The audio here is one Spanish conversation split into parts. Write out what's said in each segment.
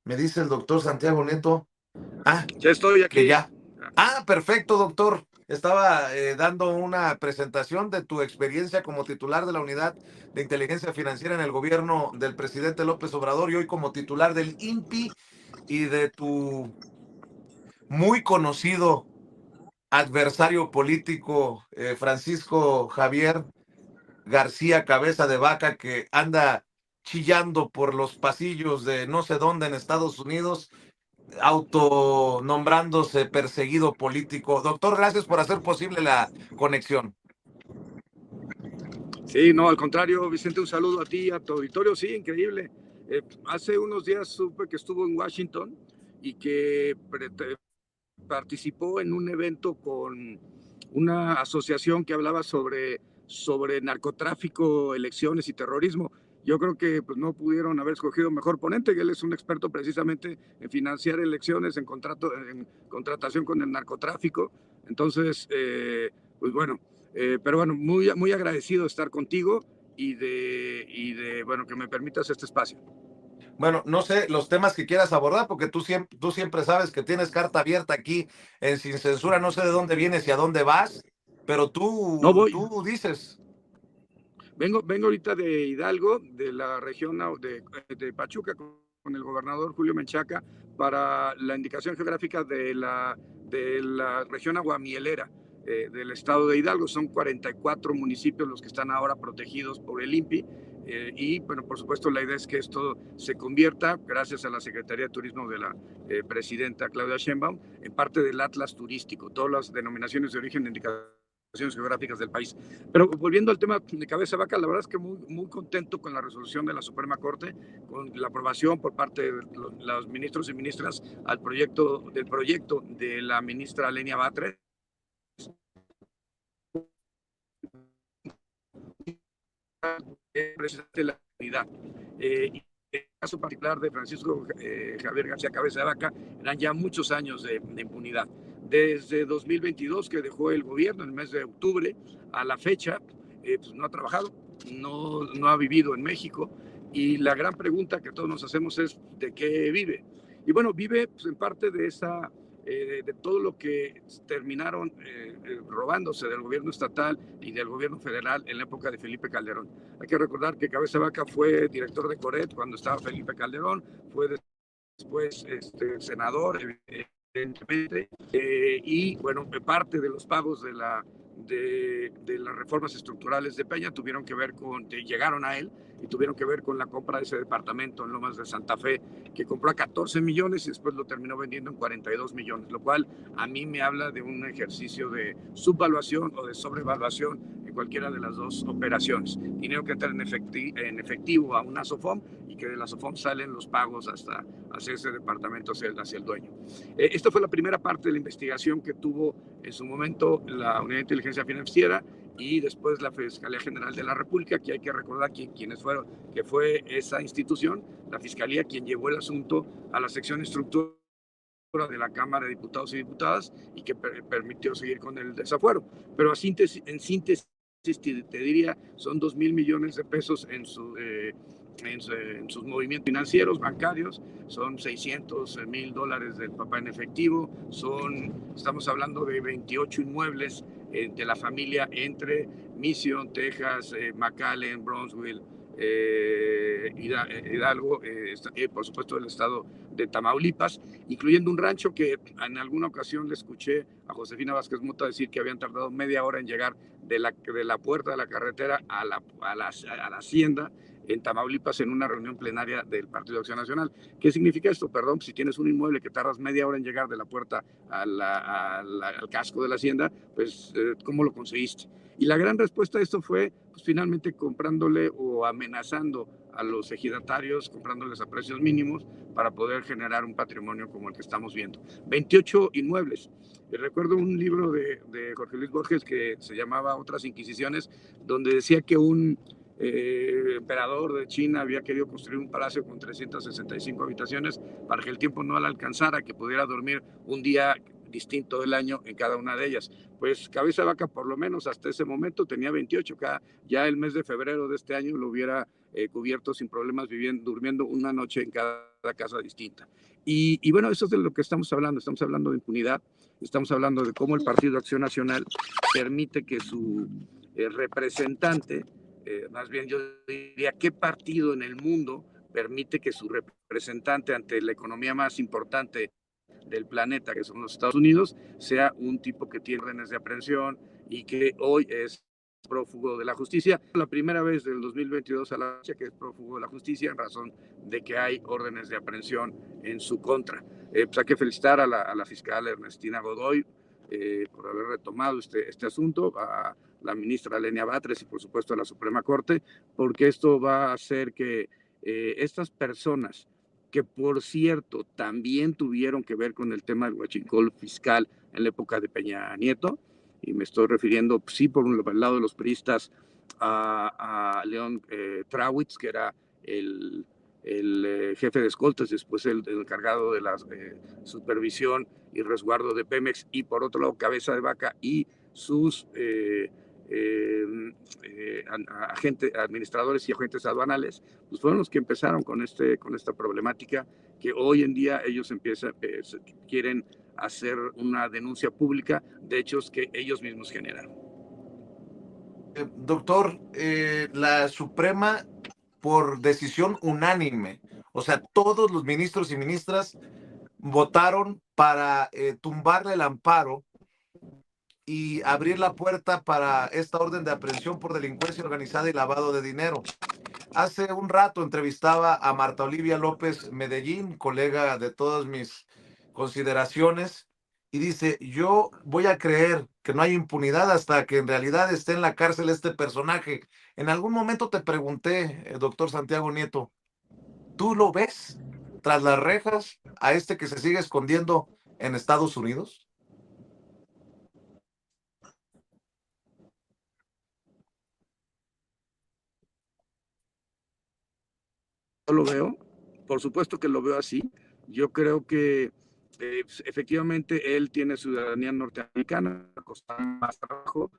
Me dice el doctor Santiago Neto. Ah, Ya estoy que aquí. ya. Ah, perfecto, doctor. Estaba dando una presentación de tu experiencia como titular de la Unidad de Inteligencia Financiera en el gobierno del presidente López Obrador y hoy como titular del INPI y de tu muy conocido adversario político, Francisco Javier García Cabeza de Vaca, que anda chillando por los pasillos de no sé dónde en Estados Unidos, autonombrándose perseguido político. Doctor, gracias por hacer posible la conexión. Sí, no, al contrario, Vicente, un saludo a ti, a tu auditorio. Sí, increíble. Hace unos días supe que estuvo en Washington y que participó en un evento con una asociación que hablaba sobre narcotráfico, elecciones y terrorismo. Yo creo que pues, no pudieron haber escogido mejor ponente, que él es un experto precisamente en financiar elecciones, en contratación con el narcotráfico. Entonces, pues bueno, pero bueno, muy agradecido de estar contigo bueno, que me permitas este espacio. Bueno, no sé los temas que quieras abordar, porque tú siempre sabes que tienes carta abierta aquí en Sin Censura. No sé de dónde vienes y a dónde vas, pero No voy, tú dices. vengo ahorita de Hidalgo, de la región de Pachuca, con el gobernador Julio Menchaca, para la indicación geográfica de la región aguamielera del estado de Hidalgo. Son 44 municipios los que están ahora protegidos por el INPI. Y bueno, por supuesto, la idea es que esto se convierta, gracias a la Secretaría de Turismo de la presidenta Claudia Sheinbaum, en parte del Atlas turístico, todas las denominaciones de origen de indicación geográficas del país. Pero volviendo al tema de Cabeza Vaca, la verdad es que muy contento con la resolución de la Suprema Corte, con la aprobación por parte de los ministros y ministras del proyecto de la ministra Lenia Batres, presidente de la unidad. Y en el caso particular de Francisco Javier García Cabeza de Vaca, eran ya muchos años de impunidad. Desde 2022, que dejó el gobierno, en el mes de octubre, a la fecha, pues no ha trabajado, no ha vivido en México. Y la gran pregunta que todos nos hacemos es, ¿de qué vive? Y bueno, vive pues, en parte de todo lo que terminaron robándose del gobierno estatal y del gobierno federal en la época de Felipe Calderón. Hay que recordar que Cabeza Vaca fue director de Coret cuando estaba Felipe Calderón, fue después senador, evidentemente, y bueno, parte de los pagos de las reformas estructurales de Peña llegaron a él y tuvieron que ver con la compra de ese departamento en Lomas de Santa Fe, que compró a 14 millones y después lo terminó vendiendo en 42 millones, lo cual a mí me habla de un ejercicio de subvaluación o de sobrevaluación en cualquiera de las dos operaciones. Dinero que entra en efectivo a una SOFOM y que de la SOFOM salen los pagos hasta hacer ese departamento hacia el dueño. Esta fue la primera parte de la investigación que tuvo en su momento la Unidad de Inteligencia Financiera y después la Fiscalía General de la República, que hay que recordar que fue esa institución, la Fiscalía, quien llevó el asunto a la sección instructora de la Cámara de Diputados y Diputadas y que permitió seguir con el desafuero. Pero en síntesis te diría, son 2,000 millones de pesos en sus movimientos financieros, bancarios, son $600,000 del papá en efectivo, estamos hablando de 28 inmuebles de la familia entre Mission, Texas, McAllen, Brownsville, Hidalgo, por supuesto el estado de Tamaulipas, incluyendo un rancho que en alguna ocasión le escuché a Josefina Vázquez Mota decir que habían tardado media hora en llegar de la puerta de la carretera a la hacienda en Tamaulipas en una reunión plenaria del Partido de Acción Nacional. ¿Qué significa esto? Perdón, si tienes un inmueble que tardas media hora en llegar de la puerta al casco de la hacienda, pues ¿cómo lo conseguiste? Y la gran respuesta a esto fue pues, finalmente comprándole o amenazando a los ejidatarios, comprándoles a precios mínimos para poder generar un patrimonio como el que estamos viendo. 28 inmuebles. Recuerdo un libro de Jorge Luis Borges que se llamaba Otras Inquisiciones, donde decía que un emperador de China había querido construir un palacio con 365 habitaciones para que el tiempo no le alcanzara, que pudiera dormir un día distinto del año en cada una de ellas. Pues Cabeza de Vaca, por lo menos hasta ese momento, tenía 28. Ya el mes de febrero de este año lo hubiera cubierto sin problemas, durmiendo una noche en cada casa distinta. Y bueno, eso es de lo que estamos hablando de impunidad, estamos hablando de cómo el Partido Acción Nacional permite que su representante, más bien yo diría, ¿qué partido en el mundo permite que su representante ante la economía más importante del planeta, que son los Estados Unidos, sea un tipo que tiene órdenes de aprehensión y que hoy es prófugo de la justicia? La primera vez del 2022 a la fecha que es prófugo de la justicia en razón de que hay órdenes de aprehensión en su contra. Pues hay que felicitar a la fiscal Ernestina Godoy por haber retomado este asunto, a la ministra Lenia Batres y por supuesto a la Suprema Corte, porque esto va a hacer que estas personas que por cierto también tuvieron que ver con el tema del huachicol fiscal en la época de Peña Nieto, y me estoy refiriendo, sí, por el lado de los priistas, a León Trawitz, que era el jefe de escoltas, después el encargado de la supervisión y resguardo de Pemex, y por otro lado Cabeza de Vaca y sus agentes, administradores y agentes aduanales, pues fueron los que empezaron con esta problemática que hoy en día ellos quieren hacer una denuncia pública de hechos que ellos mismos generaron. Doctor, la Suprema, por decisión unánime, o sea, todos los ministros y ministras votaron para tumbarle el amparo y abrir la puerta para esta orden de aprehensión por delincuencia organizada y lavado de dinero. Hace un rato entrevistaba a Marta Olivia López Medellín, colega de todas mis consideraciones, y dice, yo voy a creer que no hay impunidad hasta que en realidad esté en la cárcel este personaje. En algún momento te pregunté, doctor Santiago Nieto, ¿tú lo ves tras las rejas a este que se sigue escondiendo en Estados Unidos? Yo lo veo, por supuesto que lo veo así. Yo creo que efectivamente él tiene ciudadanía norteamericana, costa más abajo.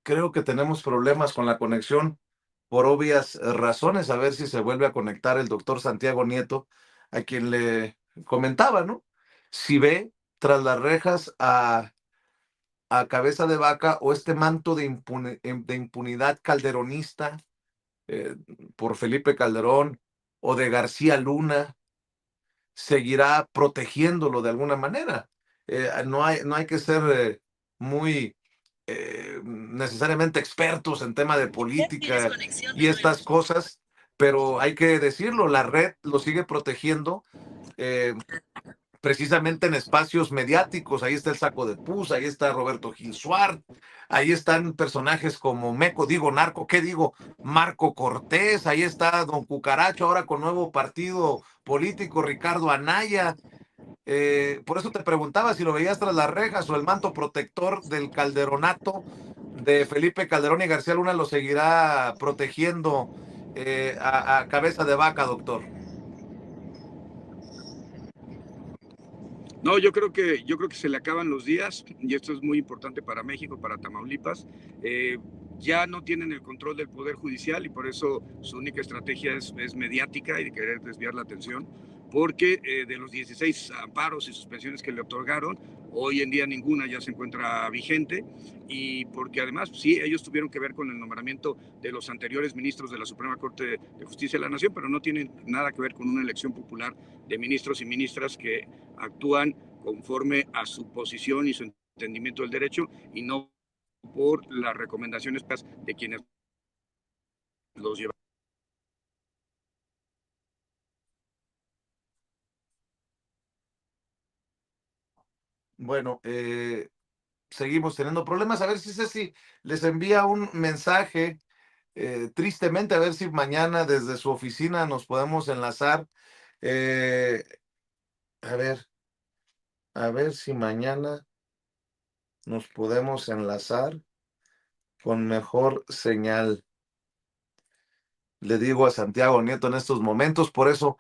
Creo que tenemos problemas con la conexión por obvias razones. A ver si se vuelve a conectar el doctor Santiago Nieto, a quien le comentaba, ¿no? Si ve tras las rejas a Cabeza de Vaca o este manto de impunidad calderonista eh, por Felipe Calderón o de García Luna, seguirá protegiéndolo de alguna manera. No hay que ser muy necesariamente expertos en tema de política y estas cosas, pero hay que decirlo, la red lo sigue protegiendo eh, precisamente en espacios mediáticos. Ahí está el Saco de Pus, ahí está Roberto Gil Suárez, ahí están personajes como Meco, digo Narco, ¿qué digo? Marco Cortés, ahí está Don Cucaracho, ahora con nuevo partido político, Ricardo Anaya. Por eso te preguntaba si lo veías tras las rejas o el manto protector del calderonato de Felipe Calderón y García Luna lo seguirá protegiendo a Cabeza de Vaca, doctor. No, yo creo que se le acaban los días y esto es muy importante para México, para Tamaulipas. Ya no tienen el control del Poder Judicial y por eso su única estrategia es mediática y de querer desviar la atención, porque de los 16 amparos y suspensiones que le otorgaron, hoy en día ninguna ya se encuentra vigente, y porque además sí, ellos tuvieron que ver con el nombramiento de los anteriores ministros de la Suprema Corte de Justicia de la Nación, pero no tienen nada que ver con una elección popular de ministros y ministras que actúan conforme a su posición y su entendimiento del derecho y no por las recomendaciones de quienes los llevan. Bueno, seguimos teniendo problemas. A ver si Ceci les envía un mensaje tristemente, a ver si mañana desde su oficina nos podemos enlazar. Eh, a ver, a ver si mañana nos podemos enlazar con mejor señal. le digo a Santiago Nieto en estos momentos. Por eso